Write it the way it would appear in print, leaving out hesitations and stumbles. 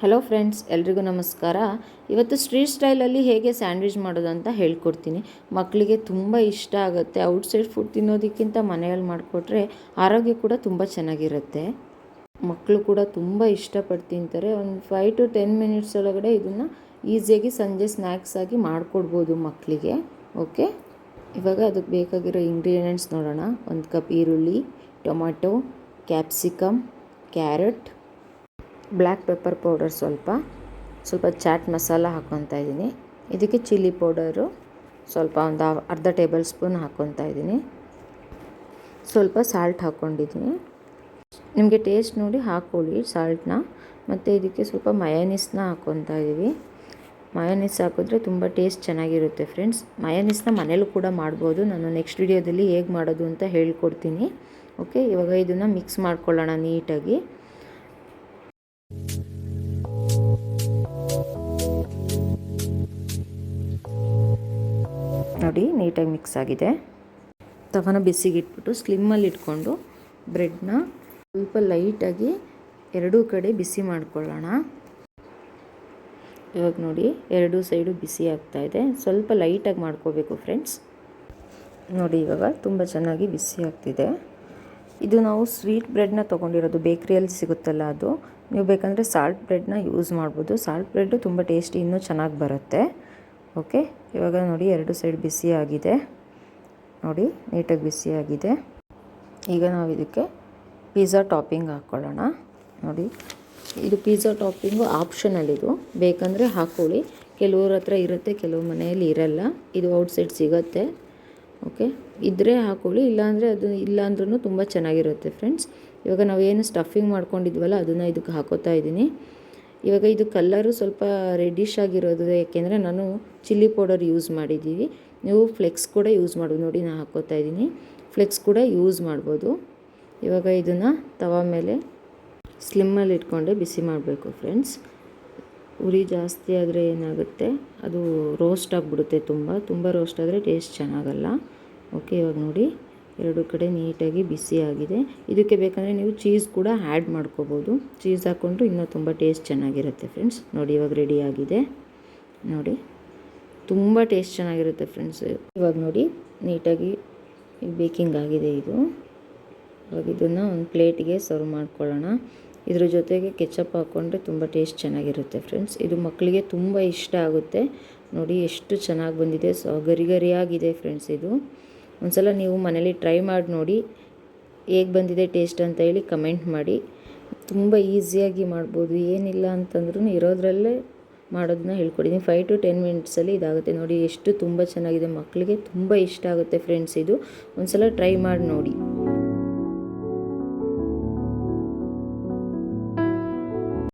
Hello friends, ಎಲ್ರಿಗೂ ನಮಸ್ಕಾರ. ಇವತ್ತು ಸ್ಟ್ರೀಟ್ ಸ್ಟೈಲಲ್ಲಿ ಹೇಗೆ ಸ್ಯಾಂಡ್ವಿಚ್ ಮಾಡೋದು ಅಂತ ಹೇಳ್ಕೊಡ್ತೀನಿ. ಮಕ್ಕಳಿಗೆ ತುಂಬ ಇಷ್ಟ ಆಗುತ್ತೆ. ಔಟ್ಸೈಡ್ ಫುಡ್ ತಿನ್ನೋದಕ್ಕಿಂತ ಮನೆಯಲ್ಲಿ ಮಾಡಿಕೊಟ್ರೆ ಆರೋಗ್ಯ ಕೂಡ ತುಂಬ ಚೆನ್ನಾಗಿರುತ್ತೆ. ಮಕ್ಕಳು ಕೂಡ ತುಂಬ ಇಷ್ಟಪಟ್ಟು ತಿಂತಾರೆ. ಒಂದು 5 to 10 ಮಿನಿಟ್ಸ್ ಒಳಗಡೆ ಇದನ್ನು ಈಸಿಯಾಗಿ ಸಂಜೆ ಸ್ನ್ಯಾಕ್ಸ್ ಆಗಿ ಮಾಡಿಕೊಡ್ಬೋದು ಮಕ್ಕಳಿಗೆ. ಓಕೆ, ಇವಾಗ ಅದಕ್ಕೆ ಬೇಕಾಗಿರೋ ಇಂಗ್ರೀಡಿಯೆಂಟ್ಸ್ ನೋಡೋಣ. 1 ಕಪ್ ಈರುಳ್ಳಿ, tomato, capsicum, carrot, black pepper powder, ಸ್ವಲ್ಪ ಚಾಟ್ ಮಸಾಲ ಹಾಕ್ಕೊತಾ ಇದ್ದೀನಿ. ಇದಕ್ಕೆ ಚಿಲ್ಲಿ ಪೌಡರು ಸ್ವಲ್ಪ ಒಂದು ಅರ್ಧ ಟೇಬಲ್ ಸ್ಪೂನ್ ಹಾಕ್ಕೊತಾ ಇದ್ದೀನಿ. ಸ್ವಲ್ಪ ಸಾಲ್ಟ್ ಹಾಕ್ಕೊಂಡಿದ್ದೀನಿ. ನಿಮಗೆ ಟೇಸ್ಟ್ ನೋಡಿ ಹಾಕ್ಕೊಳ್ಳಿ ಸಾಲ್ಟನ್ನ. ಮತ್ತು ಇದಕ್ಕೆ ಸ್ವಲ್ಪ ಮಯೋನೀಸ್ನ ಹಾಕ್ಕೊತಾ ಇದ್ದೀವಿ. ಮಯೋನೀಸ್ ಹಾಕಿದ್ರೆ ತುಂಬ ಟೇಸ್ಟ್ ಚೆನ್ನಾಗಿರುತ್ತೆ ಫ್ರೆಂಡ್ಸ್. ಮಯೋನೀಸ್ನ ಮನೇಲೂ ಕೂಡ ಮಾಡ್ಬೋದು. ನಾನು ನೆಕ್ಸ್ಟ್ ವಿಡಿಯೋದಲ್ಲಿ ಹೇಗೆ ಮಾಡೋದು ಅಂತ ಹೇಳ್ಕೊಡ್ತೀನಿ. ಓಕೆ, ಇವಾಗ ಇದನ್ನು ಮಿಕ್ಸ್ ಮಾಡ್ಕೊಳ್ಳೋಣ ನೀಟಾಗಿ. ನೋಡಿ, ನೀಟಾಗಿ ಮಿಕ್ಸ್ ಆಗಿದೆ. ತವನ ಬಿಸಿಗಿಟ್ಬಿಟ್ಟು ಸ್ಲಿಮ್ಮಲ್ಲಿ ಇಟ್ಕೊಂಡು ಬ್ರೆಡ್ನ ಸ್ವಲ್ಪ ಲೈಟಾಗಿ ಎರಡೂ ಕಡೆ ಬಿಸಿ ಮಾಡ್ಕೊಳ್ಳೋಣ. ಇವಾಗ ನೋಡಿ, ಎರಡೂ ಸೈಡು ಬಿಸಿ ಆಗ್ತಾಯಿದೆ. ಸ್ವಲ್ಪ ಲೈಟಾಗಿ ಮಾಡ್ಕೋಬೇಕು ಫ್ರೆಂಡ್ಸ್. ನೋಡಿ, ಇವಾಗ ತುಂಬ ಚೆನ್ನಾಗಿ ಬಿಸಿ ಆಗ್ತಿದೆ. ಇದು ನಾವು ಸ್ವೀಟ್ ಬ್ರೆಡ್ನ ತೊಗೊಂಡಿರೋದು, ಬೇಕ್ರಿಯಲ್ಲಿ ಸಿಗುತ್ತಲ್ಲ ಅದು. ನೀವು ಬೇಕಂದರೆ ಸಾಲ್ಟ್ ಬ್ರೆಡ್ನ ಯೂಸ್ ಮಾಡ್ಬೋದು. ಸಾಲ್ಟ್ ಬ್ರೆಡ್ಡು ತುಂಬ ಟೇಸ್ಟಿ, ಇನ್ನೂ ಚೆನ್ನಾಗಿ ಬರುತ್ತೆ. ಓಕೆ, ಇವಾಗ ನೋಡಿ ಎರಡು ಸೈಡ್ ಬಿಸಿ ಆಗಿದೆ. ನೋಡಿ, ನೀಟಾಗಿ ಬಿಸಿ ಆಗಿದೆ. ಈಗ ನಾವು ಇದಕ್ಕೆ ಪಿಜ್ಜಾ ಟಾಪಿಂಗ್ ಹಾಕ್ಕೊಳ್ಳೋಣ. ನೋಡಿ, ಇದು ಪಿಜ್ಜಾ ಟಾಪಿಂಗು ಆಪ್ಷನಲ್. ಇದು ಬೇಕಂದರೆ ಹಾಕ್ಕೊಳ್ಳಿ. ಕೆಲವ್ರ ಹತ್ರ ಇರುತ್ತೆ, ಕೆಲವು ಮನೆಯಲ್ಲಿ ಇರಲ್ಲ. ಇದು ಔಟ್ಸೈಡ್ ಸಿಗುತ್ತೆ. ಓಕೆ, ಇದ್ದರೆ ಹಾಕ್ಕೊಳ್ಳಿ, ಇಲ್ಲಾಂದರೆ ಅದು ಇಲ್ಲಾಂದ್ರೂ ತುಂಬ ಚೆನ್ನಾಗಿರುತ್ತೆ ಫ್ರೆಂಡ್ಸ್. ಇವಾಗ ನಾವೇನು ಸ್ಟಫಿಂಗ್ ಮಾಡ್ಕೊಂಡಿದ್ವಲ್ಲ ಅದನ್ನು ಇದಕ್ಕೆ ಹಾಕೋತಾ ಇದ್ದೀನಿ. ಇವಾಗ ಇದು ಕಲ್ಲರು ಸ್ವಲ್ಪ ರೆಡ್ಡಿಶ್ ಆಗಿರೋದು, ಯಾಕೆಂದರೆ ನಾನು ಚಿಲ್ಲಿ ಪೌಡರ್ ಯೂಸ್ ಮಾಡಿದ್ದೀವಿ. ನೀವು ಫ್ಲೆಕ್ಸ್ ಕೂಡ ಯೂಸ್ ಮಾಡ್ಬೋದು. ನೋಡಿ, ನಾನು ಹಾಕ್ಕೋತಾ ಇದ್ದೀನಿ. ಫ್ಲೆಕ್ಸ್ ಕೂಡ ಯೂಸ್ ಮಾಡ್ಬೋದು. ಇವಾಗ ಇದನ್ನು ತವಾ ಮೇಲೆ ಸ್ಲಿಮ್ಮಲ್ಲಿ ಇಟ್ಕೊಂಡೆ ಬಿಸಿ ಮಾಡಬೇಕು ಫ್ರೆಂಡ್ಸ್. ಉರಿ ಜಾಸ್ತಿ ಆದರೆ ಏನಾಗುತ್ತೆ, ಅದು ರೋಸ್ಟ್ ಆಗಿಬಿಡುತ್ತೆ. ತುಂಬ ರೋಸ್ಟ್ ಆದರೆ ಟೇಸ್ಟ್ ಚೆನ್ನಾಗಲ್ಲ. ಓಕೆ, ಇವಾಗ ನೋಡಿ ಎರಡು ಕಡೆ ನೀಟಾಗಿ ಬಿಸಿ ಆಗಿದೆ. ಇದಕ್ಕೆ ಬೇಕಂದರೆ ನೀವು ಚೀಸ್ ಕೂಡ ಆ್ಯಡ್ ಮಾಡ್ಕೋಬೋದು. ಚೀಸ್ ಹಾಕ್ಕೊಂಡ್ರು ಇನ್ನೂ ತುಂಬ ಟೇಸ್ಟ್ ಚೆನ್ನಾಗಿರುತ್ತೆ ಫ್ರೆಂಡ್ಸ್. ನೋಡಿ, ಇವಾಗ ರೆಡಿ ಆಗಿದೆ. ನೋಡಿ, ತುಂಬ ಟೇಸ್ಟ್ ಚೆನ್ನಾಗಿರುತ್ತೆ ಫ್ರೆಂಡ್ಸ್. ಇವಾಗ ನೋಡಿ, ನೀಟಾಗಿ ಬೇಕಿಂಗ್ ಆಗಿದೆ ಇದು. ಇವಾಗ ಇದನ್ನು ಒಂದು ಪ್ಲೇಟಿಗೆ ಸರ್ವ್ ಮಾಡ್ಕೊಳ್ಳೋಣ. ಇದ್ರ ಜೊತೆಗೆ ಕೆಚಪ್ ಹಾಕ್ಕೊಂಡ್ರೆ ತುಂಬ ಟೇಸ್ಟ್ ಚೆನ್ನಾಗಿರುತ್ತೆ ಫ್ರೆಂಡ್ಸ್. ಇದು ಮಕ್ಕಳಿಗೆ ತುಂಬ ಇಷ್ಟ ಆಗುತ್ತೆ. ನೋಡಿ, ಎಷ್ಟು ಚೆನ್ನಾಗಿ ಬಂದಿದೆ. ಗರಿಗರಿಯಾಗಿದೆ ಫ್ರೆಂಡ್ಸ್. ಇದು ಒಂದ್ಸಲ ನೀವು ಮನೇಲಿ ಟ್ರೈ ಮಾಡಿ ನೋಡಿ, ಹೇಗೆ ಬಂದಿದೆ ಟೇಸ್ಟ್ ಅಂತ ಹೇಳಿ ಕಮೆಂಟ್ ಮಾಡಿ. ತುಂಬ ಈಸಿಯಾಗಿ ಮಾಡ್ಬೋದು. ಏನಿಲ್ಲ ಅಂತಂದ್ರೂ ಇರೋದ್ರಲ್ಲೇ ಮಾಡೋದನ್ನ ಹೇಳ್ಕೊಡಿದ್ದೀನಿ. 5 to 10 ಮಿನಿಟ್ಸಲ್ಲಿ ಇದಾಗುತ್ತೆ. ನೋಡಿ, ಎಷ್ಟು ತುಂಬ ಚೆನ್ನಾಗಿದೆ. ಮಕ್ಕಳಿಗೆ ತುಂಬ ಇಷ್ಟ ಆಗುತ್ತೆ ಫ್ರೆಂಡ್ಸ್. ಇದು ಒಂದ್ಸಲ ಟ್ರೈ ಮಾಡಿ ನೋಡಿ.